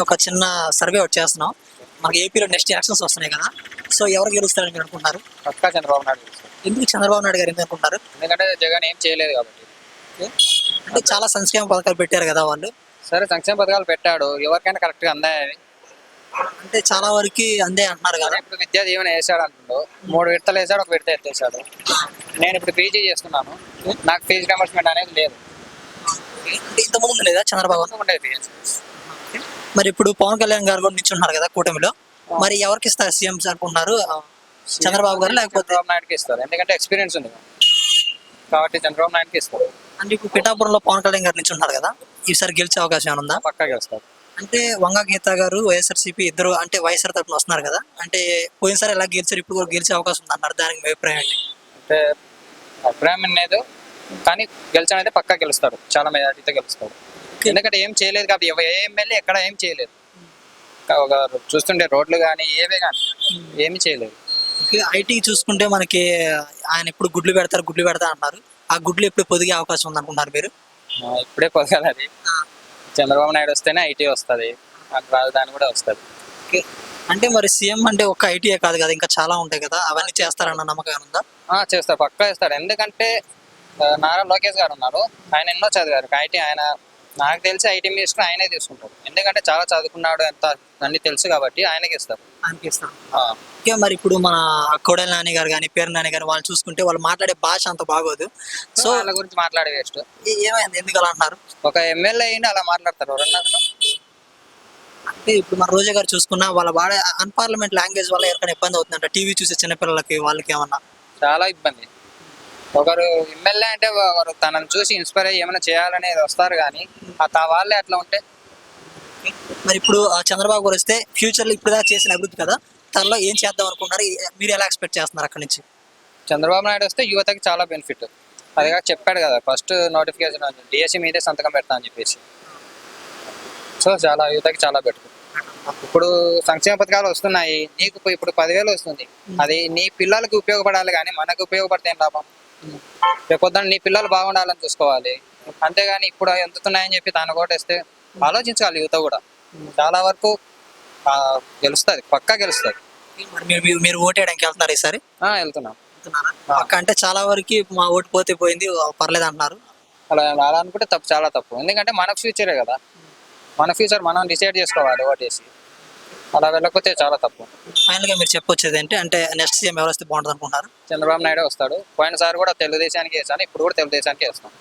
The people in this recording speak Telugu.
ఒక చిన్న సర్వే ఒకటి చేస్తున్నాం. మనకి ఏపీలో నెక్స్ట్ ఎలక్షన్స్ వస్తున్నాయి కదా. సో ఎవరు గెలుస్తారని మీరు అనుకుంటున్నారు? పక్కా చంద్రబాబు నాయుడు గెలుస్తాడు. ఎందుకు చంద్రబాబు నాయుడు గారు ఎందుకు అనుకుంటారు? ఎందుకంటే జగన్ ఏం చేయలేదు కాబట్టి. అంటే చాలా సంక్షేమ పథకాలు పెట్టారు కదా వాళ్ళు. సరే సంక్షేమ పథకాలు పెట్టాడు, ఎవరికైనా కరెక్ట్గా అందాయి. అంటే చాలా వరకు అందే అంటున్నారు కదా. ఇప్పుడు విద్యా దీవెన వేసాడు అంటుండో 3 విడతలు వేసాడు, ఒక విడత ఎత్తేసాడు. నేను ఇప్పుడు పీజీ చేస్తున్నాను, నాకు ఫీజు రియంబర్స్మెంట్ అనేది లేదు. అంటే ఇంత ముందు లేదా చంద్రబాబు? ఉండేది. మరి ఇప్పుడు పవన్ కళ్యాణ్ గారు కూడా నిల్చున్నారు కదా కూటమిలో. మరి ఎవరికి ఇస్తారు సీఎం అనుకుంటున్నారు? చంద్రబాబు గారు లేకపోతే చంద్రబాబు నాయుడుకి ఇస్తారు, ఎందుకంటే ఎక్స్పీరియన్స్ ఉంది కాబట్టి చంద్రబాబు నాయుడుకి ఇస్తారు. అంటే ఇప్పుడు పిఠాపురంలో పవన్ కళ్యాణ్ గారు నిల్చున్నారు కదా, ఈసారి గెలిచే అవకాశం ఏమైనా ఉందా? పక్కా గెలుస్తారు. అంటే వంగ గీత గారు వైఎస్ఆర్సీపీ ఇద్దరు అంటే వైఎస్ఆర్ తరఫున వస్తున్నారు కదా. అంటే పోయినసారి ఎలా గెలిచారు, ఇప్పుడు కూడా గెలిచే అవకాశం ఉంది అన్నారు. దానికి మీ అభిప్రాయం ఏంటి? అంటే అభిప్రాయం లేదు, కానీ గెలిచానైతే పక్కా గెలుస్తాడు, చాలా మెజారిటీతో గెలుస్తాడు. ఎందుకంటే ఏం చేయలేదు కాబట్టి, ఏ ఎమ్మెల్యే ఎక్కడ ఏం చేయలేదు. ఒక చూస్తుంటే రోడ్లు కానీ ఏవే కానీ ఏమి చేయలేదు. ఐటీ చూసుకుంటే మనకి ఆయన ఇప్పుడు గుడ్లు పెడతా అంటున్నారు. ఆ గుడ్లు ఎప్పుడు పొదిగే అవకాశం ఉంది అనుకుంటున్నారు మీరు? ఇప్పుడే పొదగాలి అది. చంద్రబాబు నాయుడు వస్తేనే ఐటీ వస్తుంది, రాజధాని కూడా వస్తుంది. అంటే మరి సీఎం అంటే ఒక ఐటీఏ కాదు కదా, ఇంకా చాలా ఉంటాయి కదా, అవన్నీ చేస్తారన్న నమ్మకం ఉందా? చేస్తారు, పక్కా చేస్తారు. ఎందుకంటే నారా లోకేష్ గారు ఉన్నారు, ఆయన ఎన్నో చదివారు ఐటీ. ఆయన నాకు తెలిసి ఐటీ మినిస్టర్ ఆయనే తీసుకుంటాడు, ఎందుకంటే చాలా చదువుకున్నాడు, ఎంత అన్ని తెలుసు కాబట్టి ఆయనకి ఇస్తారు. ఆయనకి ఇస్తారు. మరి ఇప్పుడు మన కొడెల నాని గారు కానీ పేరు నాని గారు వాళ్ళు చూసుకుంటే వాళ్ళు మాట్లాడే భాష అంత బాగోదు. సో వాళ్ళ గురించి మాట్లాడే వేస్ట్. ఏమైంది, ఎందుకు అలా అంటున్నారు? ఒక ఎమ్మెల్యే అయ్యింది అలా మాట్లాడతారు. అంటే ఇప్పుడు మన రోజా గారు చూసుకున్నా వాళ్ళ వాడే అన్పార్లమెంట్ లాంగ్వేజ్ వల్ల ఎవరికైనా ఇబ్బంది అవుతుందంట, టీవీ చూసే చిన్నపిల్లలకి వాళ్ళకి ఏమన్నా? చాలా ఇబ్బంది. ఒకరు ఎమ్మెల్యే అంటే ఒకరు తనను చూసి ఇన్స్పైర్ అయ్యి ఏమైనా చేయాలనేది వస్తారు, కానీ వాళ్ళే అట్లా ఉంటే. మరి ఇప్పుడు చంద్రబాబు గారు వస్తే ఫ్యూచర్లో ఇప్పుడు దాకా చేసిన అభివృద్ధి కదా, తనలో ఏం చేద్దాం అనుకున్నారు, మీరు ఎలా ఎక్స్పెక్ట్ చేస్తున్నారు అక్కడి నుంచి? చంద్రబాబు నాయుడు వస్తే యువతకి చాలా బెనిఫిట్. అదిగా చెప్పాడు కదా, ఫస్ట్ నోటిఫికేషన్ డిఎస్సి మీదే సంతకం పెడతా అని చెప్పేసి. సో చాలా యువతకి చాలా బెటర్. ఇప్పుడు సంక్షేమ పథకాలు వస్తున్నాయి, నీకు ఇప్పుడు 10,000 వస్తుంది, అది నీ పిల్లలకి ఉపయోగపడాలి, కానీ మనకు ఉపయోగపడితే ఏం లాభం? రేపొద్దున నీ పిల్లలు బాగుండాలని చూసుకోవాలి, అంతేగాని ఇప్పుడు ఎంతున్నాయని చెప్పి దాన్ని కొట్టేస్తే ఆలోచించాలి. యువత కూడా చాలా వరకు గెలుస్తుంది, పక్కా గెలుస్తుంది. మీరు ఓటు వేయడానికి వెళ్తున్నారు ఈసారి? వెళ్తున్నాం. అంటే చాలా వరకు మా ఓటు పోతే పోయింది పర్లేదు అంటున్నారు. అలా అనుకుంటే తప్పు, చాలా తప్పు. ఎందుకంటే మన ఫ్యూచరే కదా, మన ఫ్యూచర్ మనం డిసైడ్ చేసుకోవాలి ఓటేసి. అలా వెళ్ళకపోతే చాలా తప్పు. ఫైనల్ గా మీరు చెప్పొచ్చేది ఏంటి అంటే నెక్స్ట్ సీఎం ఎవరు వస్తే బాగుంటుంది అనుకుంటున్నారు? చంద్రబాబు నాయుడు వస్తాడు. పోయినసారి కూడా తెలుగుదేశానికి వేసాను, ఇప్పుడు కూడా తెలుగుదేశానికి వేస్తాం.